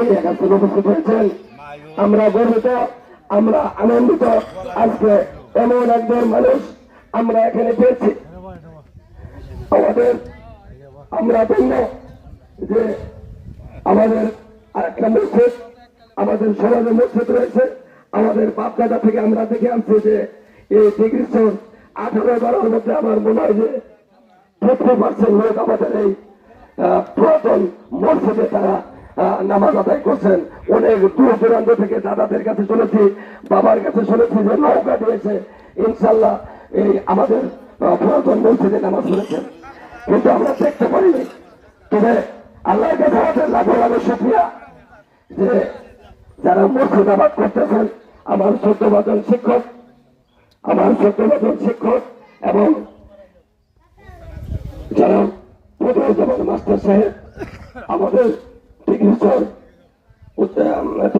উনি কাছে উপস্থিত হয়েছেন। আমরা গর্বিত, আমরা আনন্দিত। আজকে এমন একজন মানুষ আমরা এখানে পেয়েছি। আমরা ধন্য যে আমাদের আরেকটা মসজিদ, আমাদের সমাজে মসজিদ রয়েছে। আমাদের বাপদাদা থেকে আমরা দেখে আনছি যে এই চিকিৎসক 18-12 মধ্যে আমার মনে হয় যে 50% লোক আমাদের এই পুরাতন মসজিদে তারা নামাজ আদায় করছেন। অনেক দূর দূরান্ত থেকে দাদাদের কাছে শুনেছি, বাবার কাছে শুনেছি যে নৌকা দিয়েছে ইনশাল্লাহ এই আমাদের পুরাতন মসজিদে নামাজ পড়েছেন, কিন্তু আমরা দেখতে পারিনি। তবে আল্লাহর কাছে আমাদের লাখো লাখো শুকরিয়া যে যারা মসজিদ আবাদ করতেছেন, আমার 14 জন শিক্ষক এবং যারা মাস্টার সাহেব, আমাদের চিকিৎসক